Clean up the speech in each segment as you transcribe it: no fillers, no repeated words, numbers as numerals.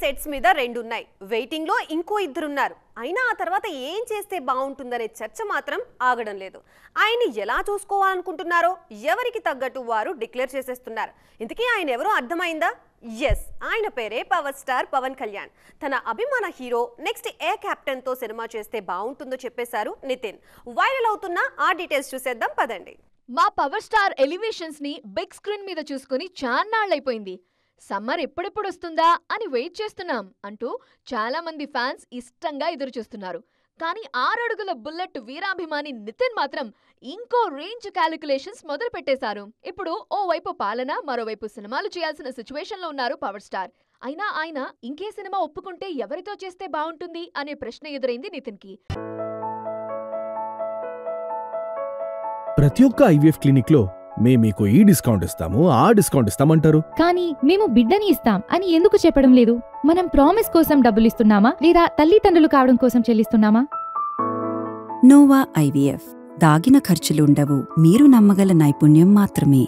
Sets మీద 2 ఉన్నాయి, waiting లో ఇంకో 2 ఉన్నారు. అయినా ఆ తర్వాత ఏం చేస్తే బాగుంటుందనే చర్చ మాత్రం ఆగడం లేదు. ఆయన్ని ఎలా చూసుకోవాలనుకుంటున్నారో ఎవరికి తగ్గట్టు వారు డిక్లేర్ చేసేస్తున్నారు. ఇంతకీ ఆయన ఎవరో అర్థమైందా? ఎస్, ఆయన పేరే పవర్ స్టార్ పవన్ కళ్యాణ్. తన అభిమాన హీరో నెక్స్ట్ ఏ కెప్టెన్ తో సినిమా చేస్తే బాగుంటుందో చెప్పేశారు నితిన్. వైరల్ అవుతున్న ఆ డీటెయిల్స్ చూసేద్దాం పదండి. మా పవర్ స్టార్ ఎలివేషన్స్ ని బిగ్ స్క్రీన్ మీద చూసుకుని చాన్నాళ్ళైపోయింది. సమ్మర్ ఎప్పుడెప్పుడు వస్తుందా అని వెయిట్ చేస్తున్నాం అంటూ చాలా మంది ఫ్యాన్స్ ఇష్టంగా ఎదురు చూస్తున్నారు. కానీ 6 అడుగుల బుల్లెట్ వీరాభిమాని నితిన్ మాత్రం ఇంకో రేంజ్ క్యాలిక్యులేషన్స్ మొదలు పెట్టేశారు. ఇప్పుడు ఓవైపు పాలన, మరోవైపు సినిమాలు చేయాల్సిన సిచ్యువేషన్ లో ఉన్నారు పవర్ స్టార్. అయినా ఆయన ఇంకే సినిమా ఒప్పుకుంటే ఎవరితో చేస్తే బాగుంటుంది అనే ప్రశ్న ఎదురైంది నితిన్ కి. ప్రతి ఒక్క ఐవీఎఫ్ క్లినిక్ లో మేము మీకు ఈ డిస్కౌంట్ ఇస్తాము, ఆ డిస్కౌంట్ ఇస్తామంటారు. కానీ మేము బిడ్డని ఇస్తాం అని ఎందుకు చెప్పడం లేదు? మనం ప్రామిస్ కోసం డబ్బులిస్తున్నామా లేదా తల్లిదండ్రులు కావడం కోసం చెల్లిస్తున్నామా? Nova IVF. దాగిన ఖర్చులుండవు, మీరు నమ్మగల నైపుణ్యం మాత్రమే.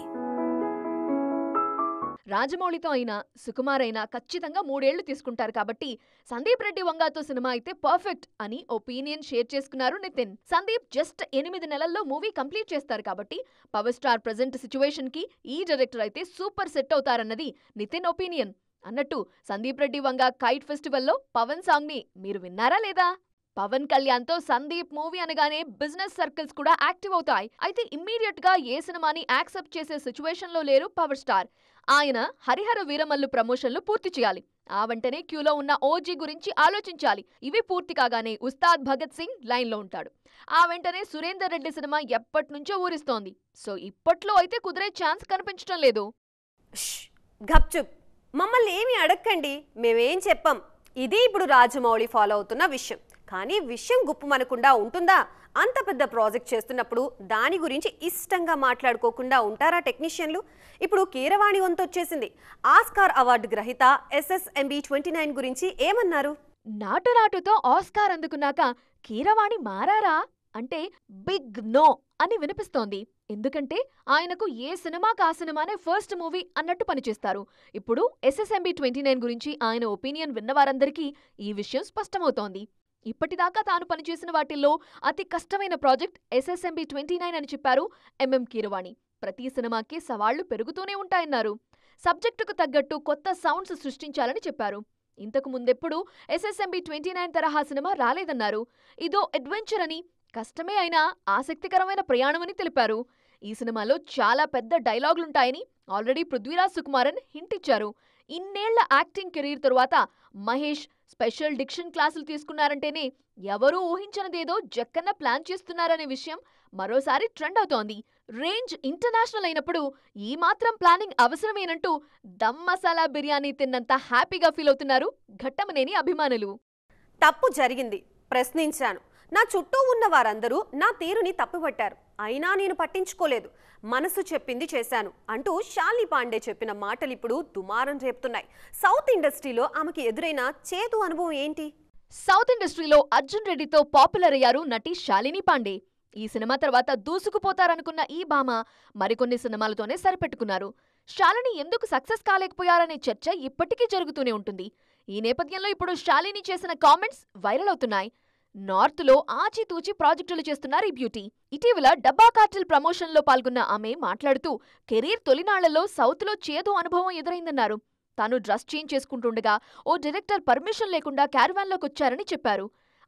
రాజమౌళితో అయినా సుకుమార్ అయినా ఖచ్చితంగా 3 ఏళ్లు తీసుకుంటారు కాబట్టి సందీప్ రెడ్డి వంగాతో సినిమా అయితే పర్ఫెక్ట్ అని ఒపీనియన్ షేర్ చేసుకున్నారు నితిన్. సందీప్ జస్ట్ 8 నెలల్లో మూవీ కంప్లీట్ చేస్తారు కాబట్టి పవర్ స్టార్ ప్రెజెంట్ సిచ్యువేషన్ కి ఈ డైరెక్టర్ అయితే సూపర్ సెట్ అవుతారన్నది నితిన్ ఒపీనియన్. అన్నట్టు సందీప్ రెడ్డి వంగ కైట్ ఫెస్టివల్లో పవన్ సాంగ్ ని మీరు విన్నారా లేదా? పవన్ కళ్యాణ్ తో సందీప్ మూవీ అనగానే బిజినెస్ సర్కిల్స్ కూడా యాక్టివ్ అవుతాయి. అయితే ఇమ్మీడియట్ గా ఏ సినిమాని యాక్సెప్ట్ చేసే సిచ్యువేషన్ లో లేరు పవర్ స్టార్. ఆయన హరిహర వీరమల్లు ప్రమోషన్లు పూర్తి చేయాలి. ఆ వెంటనే క్యూలో ఉన్న ఓజీ గురించి ఆలోచించాలి. ఇవి పూర్తి కాగానే ఉస్తాద్ భగత్ సింగ్ లైన్ లో ఉంటాడు. ఆ వెంటనే సురేందర్ రెడ్డి సినిమా ఎప్పటినుంచో ఊరిస్తోంది. సో ఇప్పట్లో అయితే కుదిరే ఛాన్స్ కనిపించడం లేదు. గప్చుప్, మమ్మల్ని ఏమి అడగకండి, మేమేం చెప్పం. ఇది ఇప్పుడు రాజమౌళి ఫాలో అవుతున్న విషయం. కానీ విషయం గుప్పుమనకుండా ఉంటుందా? అంత పెద్ద ప్రాజెక్ట్ చేస్తున్నప్పుడు దాని గురించి ఇష్టంగా మాట్లాడుకోకుండా ఉంటారా టెక్నీషియన్లు? ఇప్పుడు కీరవాణి వంతొచ్చేసింది. ఆస్కార్ అవార్డు గ్రహీత SSMB 29 గురించి ఏమన్నారు? నాటుతో ఆస్కార్ అందుకున్నాక కీరవాణి మారారా అంటే బిగ్ నో అని వినిపిస్తోంది. ఎందుకంటే ఆయనకు ఏ సినిమాకి ఆ సినిమానే ఫస్ట్ మూవీ అన్నట్టు పనిచేస్తారు. ఇప్పుడు SSMB 29 గురించి ఆయన ఒపీనియన్ విన్నవారందరికీ ఈ విషయం స్పష్టమవుతోంది. ఇప్పటిదాకా తాను పనిచేసిన వాటిల్లో అతి కష్టమైన ప్రాజెక్ట్ SSMB 29 అని చెప్పారు MM కీరవాణి. ప్రతి సినిమాకి సవాళ్లు పెరుగుతూనే ఉంటాయన్నారు. సబ్జెక్టుకు తగ్గట్టు కొత్త సౌండ్స్ సృష్టించాలని చెప్పారు. ఇంతకు ముందెప్పుడు SSMB 29 తరహా సినిమా రాలేదన్నారు. ఇదో అడ్వెంచర్ అని, కష్టమే అయినా ఆసక్తికరమైన ప్రయాణమని తెలిపారు. ఈ సినిమాలో చాలా పెద్ద డైలాగులుంటాయని ఆల్రెడీ పృథ్వీరాజ్ సుకుమారన్ హింట్ ఇచ్చారు. ఇన్నేళ్ల యాక్టింగ్ కెరీర్ తరువాత మహేష్ స్పెషల్ డిక్షన్ క్లాసులు తీసుకున్నారంటేనే ఎవరూ ఊహించనిదేదో జక్కన్న ప్లాన్ చేస్తున్నారనే విషయం మరోసారి ట్రెండ్ అవుతోంది. రేంజ్ ఇంటర్నేషనల్ అయినప్పుడు ఈ మాత్రం ప్లానింగ్ అవసరమేనంటూ దమ్ మసాలా బిర్యానీ తిన్నంత హ్యాపీగా ఫీల్ అవుతున్నారు ఘట్టమనేని అభిమానులు. తప్పు జరిగింది, ప్రశ్నించాను. నా చుట్టూ ఉన్న వారందరూ నా తీరుని తప్పుపట్టారు. అయినా నేను పట్టించుకోలేదు. మనసు చెప్పింది చేశాను అంటూ శాలిని పాండే చెప్పిన మాటలు ఇప్పుడు దుమారం రేపుతున్నాయి. సౌత్ ఇండస్ట్రీలో ఆమెకి ఎదురైన చేదు అనుభవం ఏంటి? సౌత్ ఇండస్ట్రీలో అర్జున్ రెడ్డితో పాపులర్ అయ్యారు నటి శాలిని పాండే. ఈ సినిమా తర్వాత దూసుకుపోతారనుకున్న ఈ భామ మరికొన్ని సినిమాలతోనే సరిపెట్టుకున్నారు. శాలిని ఎందుకు సక్సెస్ కాలేకపోయారనే చర్చ ఇప్పటికీ జరుగుతూనే ఉంటుంది. ఈ నేపథ్యంలో ఇప్పుడు శాలిని చేసిన కామెంట్స్ వైరల్ అవుతున్నాయి. నార్త్ లో ఆచితూచి ప్రాజెక్టులు చేస్తున్నారు ఈ బ్యూటీ. ఇటీవల డబ్బా కార్టెల్ ప్రమోషన్ లో పాల్గొన్న ఆమె మాట్లాడుతూ కెరీర్ తొలినాళ్లలో సౌత్ లో చేదు అనుభవం ఎదురైందన్నారు. తాను డ్రెస్ చేంజ్ చేసుకుంటుండగా ఓ డైరెక్టర్ పర్మిషన్ లేకుండా క్యారవాన్ లోకొచ్చారని చెప్పారు.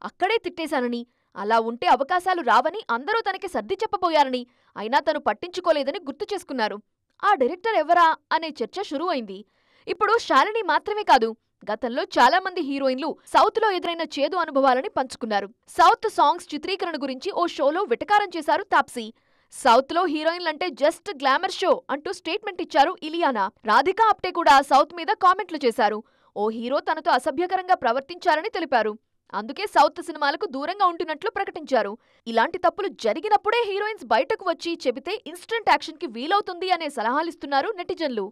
అక్కడే తిట్టేశానని, అలా ఉంటే అవకాశాలు రావని అందరూ తనకి సర్ది చెప్పబోయారని, అయినా తను పట్టించుకోలేదని గుర్తు చేసుకున్నారు. ఆ డైరెక్టర్ ఎవరా అనే చర్చ షురూ అయింది. ఇప్పుడు శాలిని మాత్రమే కాదు, గతంలో చాలా మంది హీరోయిన్లు సౌత్ లో ఎదురైన చేదు అనుభవాలని పంచుకున్నారు. సౌత్ సాంగ్స్ చిత్రీకరణ గురించి ఓ షోలో వెటకారం చేశారు తాప్సీ. సౌత్ లో హీరోయిన్లంటే జస్ట్ గ్లామర్ షో అంటూ స్టేట్మెంట్ ఇచ్చారు ఇలియానా. రాధికా ఆప్టే కూడా సౌత్ మీద కామెంట్లు చేశారు. ఓ హీరో తనతో అసభ్యకరంగా ప్రవర్తించారని తెలిపారు. అందుకే సౌత్ సినిమాలకు దూరంగా ఉంటున్నట్లు ప్రకటించారు. ఇలాంటి తప్పులు జరిగినప్పుడే హీరోయిన్స్ బయటకు వచ్చి చెబితే ఇన్స్టెంట్ యాక్షన్ కి వీలవుతుంది అనే సలహాలిస్తున్నారు నెటిజన్లు.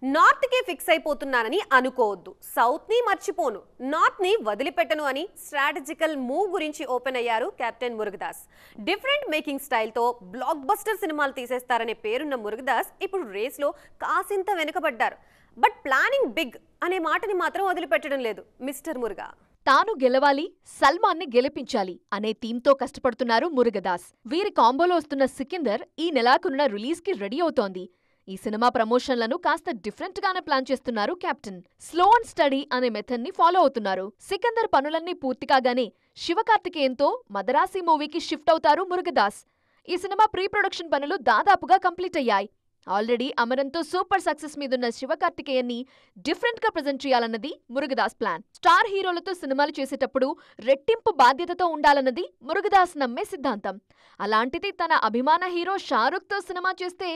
నార్త్ కే ఫిక్స్ అయిపోతున్నానని అనుకోవద్దు. సౌత్ ని మర్చిపోను, నార్త్ ని వదిలిపెట్టను అని స్ట్రాటజికల్ మూవ్ గురించి ఓపెన్ అయ్యారు కెప్టెన్ మురుగదాస్. డిఫరెంట్ మేకింగ్ స్టైల్తో బ్లాక్ బస్టర్ సినిమాలు తీసేస్తారనే పేరున్న మురుగదాస్ ఇప్పుడు రేస్లో కాసింత వెనుకబడ్డారు. బట్ ప్లానింగ్ బిగ్ అనే మాటని మాత్రం వదిలిపెట్టడం లేదు మిస్టర్ మురుగా. తాను గెలవాలి, సల్మాన్ని గెలిపించాలి అనే థీమ్తో కష్టపడుతున్నారు మురుగదాస్. వీరి కాంబోలో వస్తున్న సికిందర్ ఈ నెలాఖరున రిలీజ్కి రెడీ అవుతోంది. ఈ సినిమా ప్రమోషన్లను కాస్త డిఫరెంట్ గానే ప్లాన్ చేస్తున్నారు కెప్టెన్. స్లో అండ్ స్టడీ అనే మెథడ్ ని ఫాలో అవుతున్నారు. సికందర్ పనులన్నీ పూర్తి కాగానే శివకార్తికేయన్తో మదరాసి మూవీకి షిఫ్ట్ అవుతారు మురుగదాస్. ఈ సినిమా ప్రీ ప్రొడక్షన్ పనులు దాదాపుగా కంప్లీట్ అయ్యాయి. ఆల్రెడీ అమరంతో సూపర్ సక్సెస్ మీదున్న శివకార్తికేయన్ని డిఫరెంట్ గా ప్రెజెంట్ చేయాలన్నది మురుగదాస్ ప్లాన్. స్టార్ హీరోలతో సినిమాలు చేసేటప్పుడు రెట్టింపు బాధ్యతతో ఉండాలన్నది మురుగదాస్ నమ్మే సిద్ధాంతం. అలాంటిది తన అభిమాన హీరో షారుఖ్తో సినిమా చేస్తే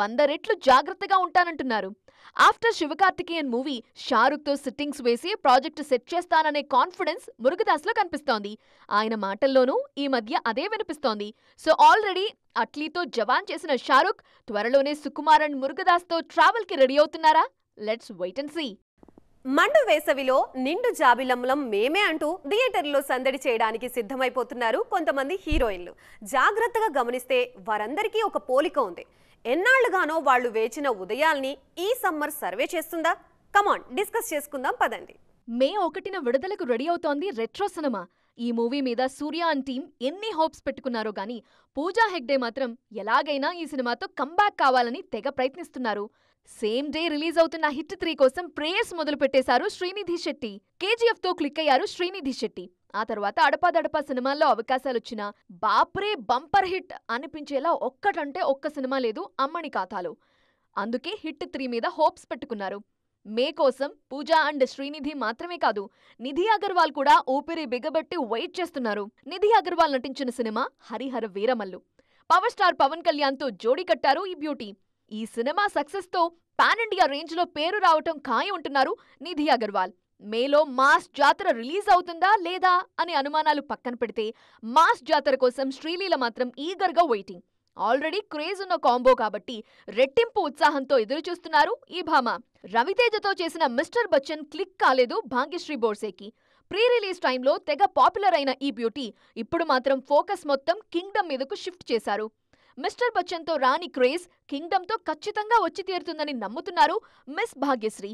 100 రెట్లు జాగ్రత్తగా ఉంటానంటున్నారు. ఆఫ్టర్ శివకార్తికేయన్ మూవీ షారుఖ్తో సిట్టింగ్స్ వేసి ప్రాజెక్టు సెట్ చేస్తాననే కాన్ఫిడెన్స్ మురుగదాస్లో కనిపిస్తోంది. ఆయన మాటల్లోనూ ఈ మధ్య అదే వినిపిస్తోంది. సో ఆల్రెడీ అట్లీతో జవాన్ చేసిన షారుఖ్ త్వరలోనే సుకుమార్ అండ్ మురుగదాస్తో ట్రావెల్కి రెడీ అవుతున్నారా? Let's wait and see. మండు వేసవిలో నిండు జాబిలమ్మలం మేమే అంటూ థియేటర్లో సందడి చేయడానికి సిద్ధమైపోతున్నారు కొంతమంది హీరోయిన్లు. జాగ్రత్తగా గమనిస్తే వారందరికీ ఒక పోలిక ఉంది. ఎన్నాళ్లుగానో వాళ్లు వేచిన ఉదయాల్ని ఈ సమ్మర్ సర్వే చేస్తుందా? కమాన్ డిస్కస్ చేసుకుందాం పదండి. మే 1న విడుదలకు రెడీ అవుతోంది రెట్రో సినిమా. ఈ మూవీ మీద సూర్య అండ్ టీం ఎన్ని హోప్స్ పెట్టుకున్నారో గానీ పూజా హెగ్డే మాత్రం ఎలాగైనా ఈ సినిమాతో కంబ్యాక్ కావాలని తెగ ప్రయత్నిస్తున్నారు. సేమ్ డే రిలీజ్ అవుతున్న హిట్ 3 కోసం ప్రేయర్స్ మొదలు పెట్టేశారు శ్రీనిధి శెట్టి. కేజీఎఫ్తో క్లిక్ అయ్యారు శ్రీనిధి శెట్టి. ఆ తర్వాత అడపాదడపా సినిమాల్లో అవకాశాలొచ్చినా బాప్రే బంపర్ హిట్ అనిపించేలా ఒక్కటంటే ఒక్క సినిమా లేదు అమ్మని ఖాతాలో. అందుకే హిట్ 3 మీద హోప్స్ పెట్టుకున్నారు. మే కోసం పూజా అండ్ శ్రీనిధి మాత్రమే కాదు, నిధి అగర్వాల్ కూడా ఊపిరి బిగబట్టి వెయిట్ చేస్తున్నారు. నిధి అగర్వాల్ నటించిన సినిమా హరిహర వీరమల్లు. పవర్ స్టార్ పవన్ కళ్యాణ్తో జోడీ కట్టారు ఈ బ్యూటీ. ఈ సినిమా సక్సెస్తో పాన్ ఇండియా రేంజ్లో పేరు రావటం ఖాయం అంటున్నారు నిధి అగర్వాల్. మేలో మాస్ జాతర రిలీజ్ అవుతుందా లేదా అనే అనుమానాలు పక్కన పెడితే మాస్ జాతర కోసం శ్రీలీల మాత్రం ఈగర్గా వెయిటింగ్. ఆల్రెడీ క్రేజ్ ఉన్న కాంబో కాబట్టి రెట్టింపు ఉత్సాహంతో ఎదురుచూస్తున్నారు ఈ భామ. రవితేజతో చేసిన మిస్టర్ బచ్చన్ క్లిక్ కాలేదు భాగ్యశ్రీ బోర్సేకి. ప్రీ రిలీజ్ టైంలో తెగ పాపులర్ అయిన ఈ బ్యూటీ ఇప్పుడు మాత్రం ఫోకస్ మొత్తం కింగ్డమ్ మీదకు షిఫ్ట్ చేశారు. మిస్టర్ బచ్చన్తో రాని క్రేజ్ కింగ్డమ్తో ఖచ్చితంగా వచ్చి తీరుతుందని నమ్ముతున్నారు మిస్ భాగ్యశ్రీ.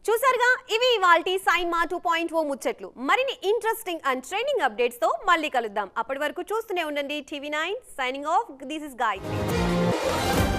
చూసారుగా, ఇవి ఇవాల్టి సైన్మా 2.0 ముచ్చట్లు. మరిన్ని ఇంట్రెస్టింగ్ అండ్ ట్రైనింగ్ అప్డేట్స్ తో మళ్ళీ కలుద్దాం. అప్పటి వరకు చూస్తూనే ఉండండి TV9. Signing off. This is Gayatri.